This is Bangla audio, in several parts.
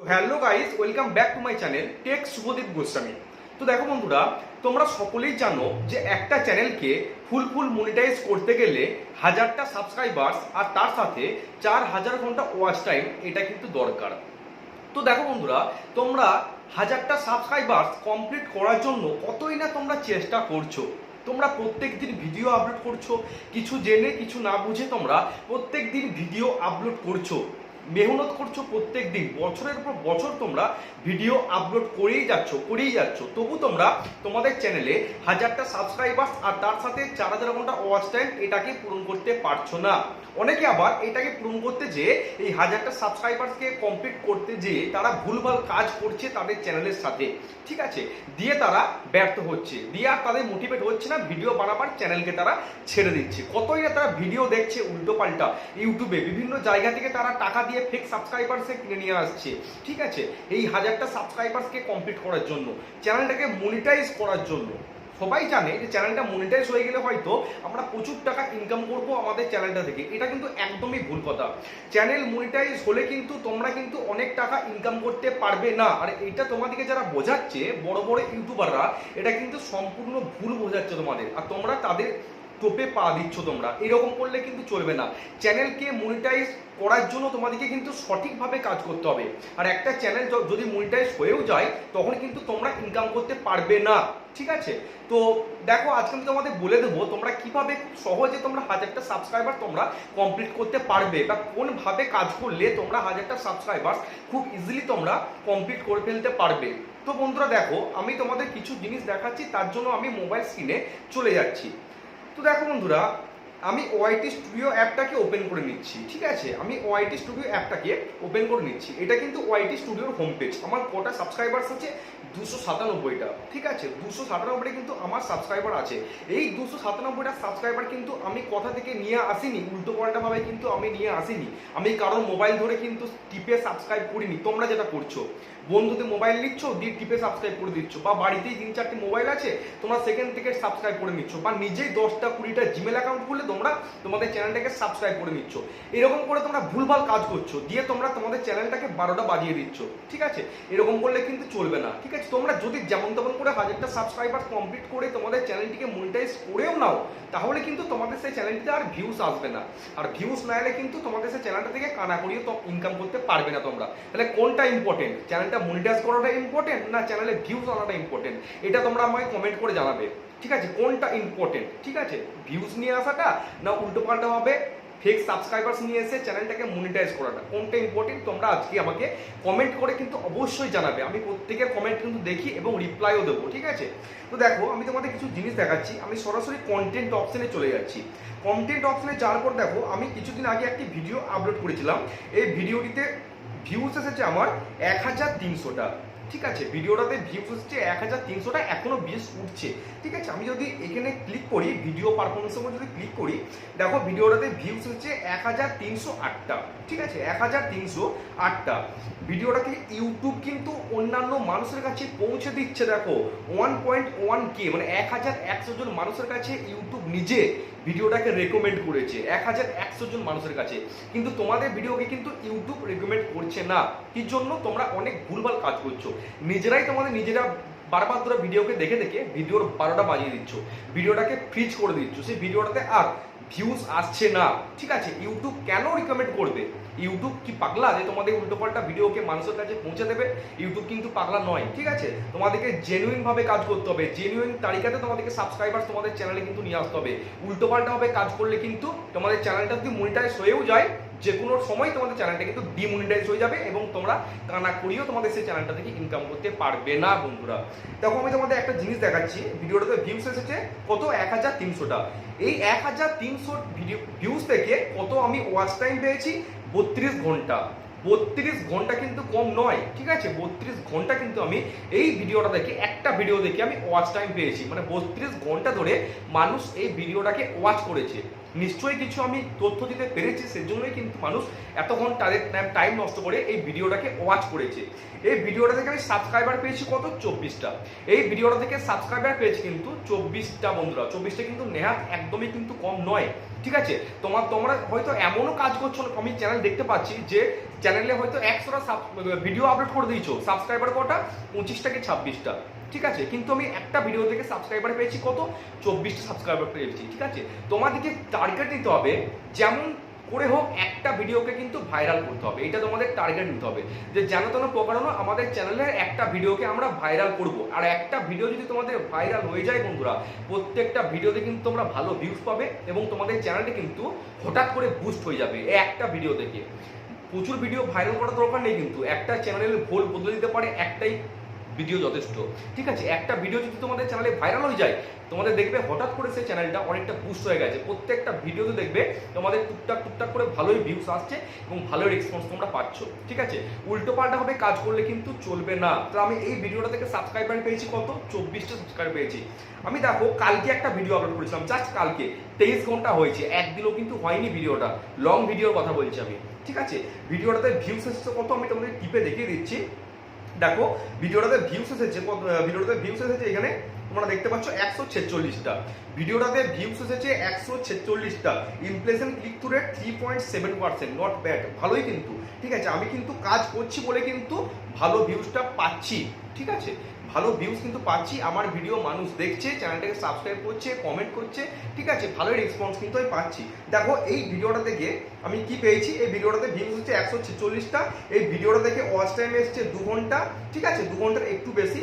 Hello guys, welcome back to my channel tech Shubhadeep Goswami. তো দেখো বন্ধুরা, তোমরা সকলেই জানো যে একটা চ্যানেলকে ফুল মনিটাইজ করতে গেলে 1000টা সাবস্ক্রাইবার্স আর তার সাথে 4000 ঘন্টা ওয়াচ টাইম এটা কিন্তু দরকার। তো দেখো বন্ধুরা, তোমরা 1000টা সাবস্ক্রাইবার্স কমপ্লিট করার জন্য কতই না তোমরা চেষ্টা করছো। তোমরা প্রত্যেক দিন ভিডিও আপলোড করছো, কিছু জেনে কিছু না বুঝে তোমরা প্রত্যেক দিন ভিডিও আপলোড করছো, মেহনত করছো প্রত্যেক দিন, বছরের পর বছর তোমরা ভিডিও আপলোড করেই যাচ্ছ, তবু তোমরা তোমাদের চ্যানেলে 1000টা সাবস্ক্রাইবার্স আর তার সাথে 4000 ঘন্টা ওয়াচ টাইম এটাকে পূরণ করতে পারছো না। অনেকে আবার এটাকে পূরণ করতে যেয়ে এই 1000টা সাবস্ক্রাইবার্সকে কমপ্লিট করতে যেয়ে তারা ভুলভাল কাজ করছে তাদের চ্যানেলের সাথে, ঠিক আছে, দিয়ে তারা ব্যর্থ হচ্ছে, দিয়ে আর তাদের মোটিভেট হচ্ছে না ভিডিও বানাবার, চ্যানেলকে তারা ছেড়ে দিচ্ছে। কতই না তারা ভিডিও দেখছে উল্টো পাল্টা ইউটিউবে, বিভিন্ন জায়গা থেকে তারা টাকা দিয়ে ফেক সাবস্ক্রাইবার্সে কিনে নিয়ে আসছে, ঠিক আছে, এই 1000টা সাবস্ক্রাইবার্সকে কমপ্লিট করার জন্য, চ্যানেলটাকে মনিটাইজ করার জন্য। সবাই জানে যে চ্যানেলটা মনিটাইজ হয়ে গেলে হয়তো আমরা প্রচুর টাকা ইনকাম করব আমাদের চ্যানেলটা থেকে, এটা কিন্তু একদমই ভুল কথা। চ্যানেল মনিটাইজ হলে কিন্তু তোমরা কিন্তু অনেক টাকা ইনকাম করতে পারবে না, আর এটা তোমাদেরকে যারা বোঝাচ্ছে বড় বড় ইউটিউবাররা, এটা কিন্তু সম্পূর্ণ ভুল বোঝাচ্ছে তোমাদের, আর তোমরা তাদের টোপে পা দিচ্ছ। তোমরা এরকম করলে কিন্তু চলবে না। চ্যানেলকে মনিটাইজ করার জন্য তোমাদেরকে কিন্তু সঠিকভাবে কাজ করতে হবে, আর একটা চ্যানেল যদি মনিটাইজ হয়েও যায় তখন কিন্তু তোমরা ইনকাম করতে পারবে না, ঠিক আছে। তো দেখো, আজকে আমি তোমাদের বলে দেবো তোমরা কিভাবে সহজে তোমরা 1000টা সাবস্ক্রাইবার তোমরা কমপ্লিট করতে পারবে, বা কোনভাবে কাজ করলে তোমরা 1000টা সাবস্ক্রাইবার খুব ইজিলি তোমরা কমপ্লিট করে ফেলতে পারবে। তো বন্ধুরা দেখো, আমি তোমাদের কিছু জিনিস দেখাচ্ছি, তার জন্য আমি মোবাইল স্ক্রিনে চলে যাচ্ছি। তো দেখো বন্ধুরা, আমি ওআইটি স্টুডিও অ্যাপটাকে ওপেন করে নিচ্ছি, ঠিক আছে, আমি ওআইটি স্টুডিও অ্যাপটাকে ওপেন করে নিচ্ছি। এটা কিন্তু ওআইটি স্টুডিওর হোম পেজ। আমার কটা সাবস্ক্রাইবার্স আছে? 297টা, ঠিক আছে, 297টা কিন্তু আমার সাবস্ক্রাইবার আছে। এই 297টা সাবস্ক্রাইবার কিন্তু আমি কোথা থেকে নিয়ে আসিনি, উল্টো পাল্টা ভাবে কিন্তু আমি নিয়ে আসিনি। আমি কারোর মোবাইল ধরে কিন্তু টিপে সাবস্ক্রাইব করিনি। তোমরা যেটা করছো, বন্ধুদের মোবাইল নিচ্ছ, দিয়ে টিপে সাবস্ক্রাইব করে দিচ্ছ, বা বাড়িতেই 3-4টি মোবাইল আছে, তোমরা সেকেন্ড থেকে সাবস্ক্রাইব করে নিচ্ছ, বা নিজেই 10টা-20টা জিমেল অ্যাকাউন্ট খুলে তোমরা তোমাদের চ্যানেলটাকে সাবস্ক্রাইব করে নিচ্ছ। এরকম করে তোমরা ভুলভাল কাজ করছো, দিয়ে তোমরা তোমাদের চ্যানেলটাকে 12টা বাজিয়ে দিচ্ছ, ঠিক আছে। এরকম করলে কিন্তু চলবে না, ঠিক আছে। তোমরা যদি যেমন তেমন করে 1000টা সাবস্ক্রাইবার কমপ্লিট করে তোমাদের চ্যানেলটিকে মনিটাইজ করেও নাও, তাহলে কিন্তু তোমাদের সেই চ্যানেলটিতে আর ভিউজ আসবে না, আর ভিউজ না এলে কিন্তু তোমাদের সেই চ্যানেলটা থেকে কানা করিয়ে তো ইনকাম করতে পারবে না তোমরা। তাহলে কোনটা ইম্পর্টেন্ট, চ্যানেলটা মনিটাইজ করাটা ইম্পর্টেন্ট না চ্যানেলে ভিউজ আনাটা ইম্পর্টেন্ট? এটা তোমরা আমাকে কমেন্ট করে জানাবে, ঠিক আছে, কোনটা ইম্পর্টেন্ট, ঠিক আছে, ভিউজ নিয়ে আসাটা না উল্টো পাল্টা ভাবে ফেক সাবস্ক্রাইবার্স নিয়ে এসে চ্যানেলটাকে মনিটাইজ করাটা, কোনটা ইম্পর্টেন্ট তোমরা আজকে আমাকে কমেন্ট করে কিন্তু অবশ্যই জানাবে। আমি প্রত্যেকের কমেন্ট কিন্তু দেখি এবং রিপ্লাইও দেবো, ঠিক আছে। তো দেখো, আমি তোমাদের কিছু জিনিস দেখাচ্ছি। আমি সরাসরি কন্টেন্ট অপশনে চলে যাচ্ছি। কন্টেন্ট অপশনে যাওয়ার পর দেখো, আমি কিছুদিন আগে একটি ভিডিও আপলোড করেছিলাম। এই ভিডিওটিতে ভিউজ এসেছে আমার 1300টা, ঠিক আছে, ভিডিওটাতে ভিউজ হচ্ছে 1300টা, এখনো ভিউজ উঠছে, ঠিক আছে। আমি যদি এখানে ক্লিক করি, ভিডিও পারফরমেন্সের উপর যদি ক্লিক করি, দেখো ভিডিওটাতে ভিউজ হচ্ছে 1308টা, ঠিক আছে, 1308টা। ভিডিওটাকে ইউটিউব কিন্তু অন্যান্য মানুষের কাছে পৌঁছে দিচ্ছে। দেখো 1.1K, মানে 1100 জন মানুষের কাছে ইউটিউব নিজে ভিডিওটাকে রেকমেন্ড করেছে, 1100 জন মানুষের কাছে। কিন্তু তোমাদের ভিডিওকে কিন্তু ইউটিউব রেকমেন্ড করছে না। কি জন্য? তোমরা অনেক ভুলভাল কাজ করছো, নিজেরা বারবার ধরে ভিডিওকে দেখে দেখে ভিডিওর 12টা বাজিয়ে দিচ্ছ, ভিডিওটাকে ফ্রিজ করে দিচ্ছ, সেই ভিডিওটাতে আর ভিউজ আসছে না, ঠিক আছে। ইউটিউব কেন রিকমেন্ড করবে? ইউটিউব কি পাগলা যে তোমাদের উল্টোপাল্টা ভিডিওকে মানুষের কাছে পৌঁছে দেবে? ইউটিউব কিন্তু পাগলা নয়, ঠিক আছে। তোমাদেরকে জেনুইন ভাবে কাজ করতে হবে, জেনুইন তালিকাতে তোমাদেরকে সাবস্ক্রাইবার তোমাদের চ্যানেলে কিন্তু নিয়ে আসতে হবে। উল্টোপাল্টা ভাবে কাজ করলে কিন্তু তোমাদের চ্যানেলটা যদি মনিটাইজ হয়েও যায়, যে কোনো সময় তোমাদের চ্যানেলটা কিন্তু ডিমনিটাইজ হয়ে যাবে এবং তোমরা কানা করিয়েও তোমাদের সেই চ্যানেলটা থেকে ইনকাম করতে পারবে না। বন্ধুরা দেখো, আমি তোমাদের একটা জিনিস দেখাচ্ছি। ভিডিওটাতে ভিউজ এসেছে কত? 1300টা। এই 1300 ভিউজ থেকে কত আমি ওয়াচ টাইম পেয়েছি? 32 ঘন্টা। 32 ঘন্টা কিন্তু কম নয়, ঠিক আছে, 32 ঘন্টা কিন্তু আমি এই ভিডিওটা দেখে, একটা ভিডিও দেখে আমি ওয়াচ টাইম পেয়েছি, মানে 32 ঘন্টা ধরে মানুষ এই ভিডিওটাকে ওয়াচ করেছে। নিশ্চয়ই কিছু আমি তথ্য দিতে পেরেছি, সেজন্যই কিন্তু মানুষ এতক্ষণ তাদের টাইম নষ্ট করে এই ভিডিওটাকে ওয়াচ করেছে। এই ভিডিওটা থেকে আমি সাবস্ক্রাইবার পেয়েছি কত? 24টা। এই ভিডিওটা থেকে সাবস্ক্রাইবার পেয়েছি কিন্তু 24টা। বন্ধুরা 24টা কিন্তু নেহাত একদমই কিন্তু কম নয়। ঠিক আছে। তোমরা হয়তো এমনও কাজ করছো না, আমি চ্যানেল দেখতে পাচ্ছি যে চ্যানেলে হয়তো 100টা ভিডিও আপলোড করে দিয়েছো, সাবস্ক্রাইবার কটা 25টা কি 26টা, ঠিক আছে, কিন্তু আমি একটা ভিডিও থেকে সাবস্ক্রাইবার পেয়েছি কত 24টা সাবস্ক্রাইবার পেয়েছি। ঠিক আছে, তোমাদেরকে টার্গেট নিতে হবে যেমন করে হোক একটা ভিডিওকে কিন্তু ভাইরাল করতে হবে, এটা তোমাদের টার্গেট নিতে হবে যে যেন তেন প্রকারণে আমাদের চ্যানেলের একটা ভিডিওকে আমরা ভাইরাল করব। আর একটা ভিডিও যদি তোমাদের ভাইরাল হয়ে যায় বন্ধুরা, প্রত্যেকটা ভিডিওতে কিন্তু তোমরা ভালো ভিউজ পাবে এবং তোমাদের চ্যানেলটি কিন্তু হঠাৎ করে বুস্ট হয়ে যাবে এই একটা ভিডিও থেকে। প্রচুর ভিডিও ভাইরাল করার দরকার নেই, কিন্তু একটা চ্যানেলের ভুল বদলে দিতে পারে একটাই ভিডিও যথেষ্ট। ঠিক আছে, একটা ভিডিও যদি তোমাদের চ্যানেলে ভাইরাল হয়ে যায়, তোমাদের দেখবে হঠাৎ করে সেই চ্যানেলটা অনেকটা বুস্ট হয়ে গেছে, প্রত্যেকটা ভিডিওতে দেখবে তোমাদের টুকটাক করে ভালোই ভিউস আসছে এবং ভালোই রেসপন্স তোমরা পাচ্ছ। ঠিক আছে, উল্টো পাল্টা ভাবে কাজ করলে কিন্তু চলবে না। তো আমি এই ভিডিওটা থেকে সাবস্ক্রাইবার পেয়েছি কত 24টা সাবস্ক্রাইবার পেয়েছি। আমি দেখো কালকে একটা ভিডিও আপলোড করেছিলাম, জাস্ট কালকে 23 ঘন্টা হয়েছে, একদিনও কিন্তু হয়নি ভিডিওটা, লং ভিডিওর কথা বলছি আমি। ঠিক আছে, ভিডিওটাতে ভিউস এসেছে কত আমি তোমাদের টিপে দেখিয়ে দিচ্ছি। দেখো ভিডিওটাতে ভিউস এসেছে এখানে তোমরা দেখতে পাচ্ছ 146টা, ভিডিওটাতে ভিউস এসেছে 146টা, impression click through rate 3.7%, not bad, ভালোই কিন্তু। ঠিক আছে, আমি কিন্তু কাজ করছি বলে কিন্তু ভালো ভিউজটা পাচ্ছি। ঠিক আছে, ভালো ভিউজ কিন্তু পাচ্ছি, আমার ভিডিও মানুষ দেখছে, চ্যানেলটাকে সাবস্ক্রাইব করছে, কমেন্ট করছে। ঠিক আছে, ভালোই রেসপন্স কিন্তু আমি পাচ্ছি। দেখো এই ভিডিওটা থেকে আমি কি পেয়েছি, এই ভিডিওটাতে ভিউজ হচ্ছে 146টা, এই ভিডিওটা থেকে ওয়াচ টাইম এসছে 2 ঘন্টা। ঠিক আছে, 2 ঘন্টার একটু বেশি,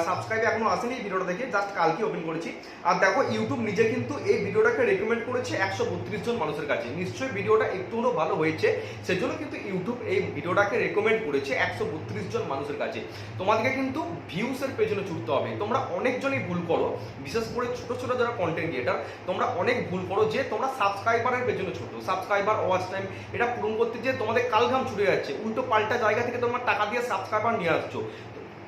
সাবস্ক্রাইব এখনো আসেনি এই ভিডিওটা থেকে, জাস্ট কালকে ওপেন করেছি। আর দেখো ইউটিউব নিজে কিন্তু এই ভিডিওটাকে রেকমেন্ড করেছে 132 জন মানুষের কাছে, নিশ্চয়ই ভিডিওটা একটু হলেও ভালো হয়েছে, সেজন্য কিন্তু ইউটিউব এই ভিডিওটাকে রেকমেন্ড করেছে 132 জন মানুষের কাছে। তোমাদেরকে কিন্তু ভিউসের পেছনে ছুটতে হবে। তোমরা অনেকজনই ভুল করো, বিশেষ করে ছোট ছোট যারা কন্টেন্ট ক্রিয়েটার, তোমরা অনেক ভুল করো যে তোমরা সাবস্ক্রাইবারের পেছনে ছোটো, সাবস্ক্রাইবার ওয়াচ টাইম এটা পূরণ করতে যে তোমাদের কালঘাম ছুটে যাচ্ছে, উল্টো পাল্টা জায়গা থেকে তোমরা টাকা দিয়ে সাবস্ক্রাইবার নিয়ে আসছো।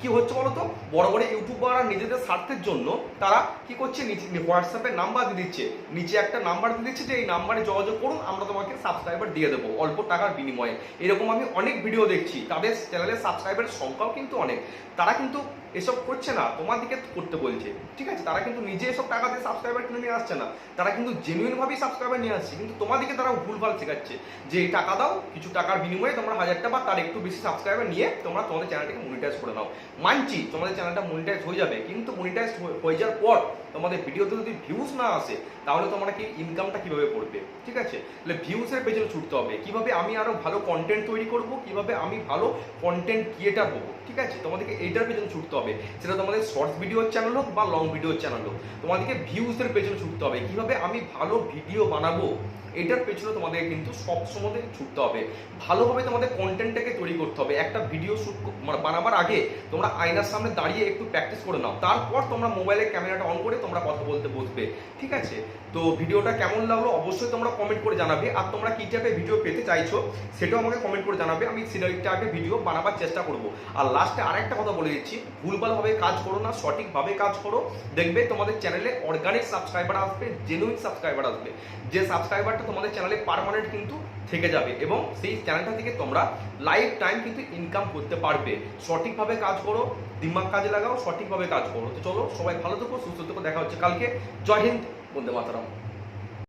কি হচ্ছে বলতো, বড় বড় ইউটিউবাররা নিজেদের স্বার্থের জন্য তারা কি করছে, হোয়াটসঅ্যাপে নাম্বার দিয়ে দিচ্ছে, নিচে একটা নাম্বার দিয়ে দিচ্ছে যে এই নাম্বারে যোগাযোগ করুন, আমরা তোমাকে সাবস্ক্রাইবার দিয়ে দেবো অল্প টাকার বিনিময়ে। এরকম আমি অনেক ভিডিও দেখছি, তাদের চ্যানেলের সাবস্ক্রাইবারের সংখ্যাও কিন্তু অনেক, তারা কিন্তু এসব করছে না, তোমাদেরকে করতে বলছে। ঠিক আছে, তারা কিন্তু নিজে এসব টাকা দিয়ে সাবস্ক্রাইবার কিনে নিয়ে আসছে না, তারা কিন্তু জেনুইন ভাবেই সাবস্ক্রাইবার নিয়ে আসছে, কিন্তু তোমাদেরকে তারা ভুলভাল শেখাচ্ছে যে এই টাকা দাও, কিছু টাকার বিনিময়ে তোমরা 1000 টাকা বা তার একটু বেশি সাবস্ক্রাইবার নিয়ে তোমরা তোমাদের চ্যানেলটাকে মনিটাইজ করে নাও। মানছি তোমাদের চ্যানেলটা মনিটাইজ হয়ে যাবে, কিন্তু মনিটাইজ হয়ে যাওয়ার পর তোমাদের ভিডিওতে যদি ভিউজ না আসে, তাহলে তোমরা কি ইনকামটা কিভাবে করবে? ঠিক আছে, তাহলে ভিউজের পেছনে ছুটতে হবে, কিভাবে আমি আরো ভালো কন্টেন্ট তৈরি করব, কিভাবে আমি ভালো কন্টেন্ট ক্রিয়েটার হবো। ঠিক আছে, তোমাদেরকে এইটার পেছনে ছুটতে হবে, সেটা তোমাদের শর্টস ভিডিওর চ্যানেল হোক বা লং ভিডিওর চ্যানেল হোক, তোমাদেরকে ভিউজের পেছনে ছুটতে হবে, কিভাবে আমি ভালো ভিডিও বানাবো, এটার পেছনে তোমাদের কিন্তু সব সময় ছুটতে হবে। ভালোভাবে তোমাদের কন্টেন্টটাকে তৈরি করতে হবে। একটা ভিডিও শুট বানাবার আগে তোমরা আয়নার সামনে দাঁড়িয়ে একটু প্র্যাকটিস করে নাও, তারপর তোমরা মোবাইলের ক্যামেরাটা অন করে তোমরা কথা বলতে বসবে। ঠিক আছে, তো ভিডিওটা কেমন লাগলো অবশ্যই তোমরা কমেন্ট করে জানাবে, আর তোমরা কি টাইপের ভিডিও পেতে চাইছো সেটাও আমাকে কমেন্ট করে জানাবে, আমি সিরিয়ালটা আগে ভিডিও বানাবার চেষ্টা করব। আর লাস্টে আরেকটা কথা বলে দিচ্ছি, ভুলভালভাবে কাজ করো না, সঠিকভাবে কাজ করো, দেখবে তোমাদের চ্যানেলে অর্গানিক সাবস্ক্রাইবার আসবে, জেনুইন সাবস্ক্রাইবার আসবে, যে সাবস্ক্রাইবারটা তোমাদের চ্যানেলে পার্মানেন্ট কিন্তু থেকে যাবে এবং সেই চ্যানেলটা থেকে তোমরা লাইফ টাইম কিন্তু ইনকাম করতে পারবে। সঠিকভাবে কাজ করো, দিমাগ কাজে লাগাও, সঠিকভাবে কাজ করো। তো চলো সবাই ভালো থেকো, সুস্থ থেকো, দেখা হচ্ছে কালকে। জয় হিন্দ, বন্দে মাতরম।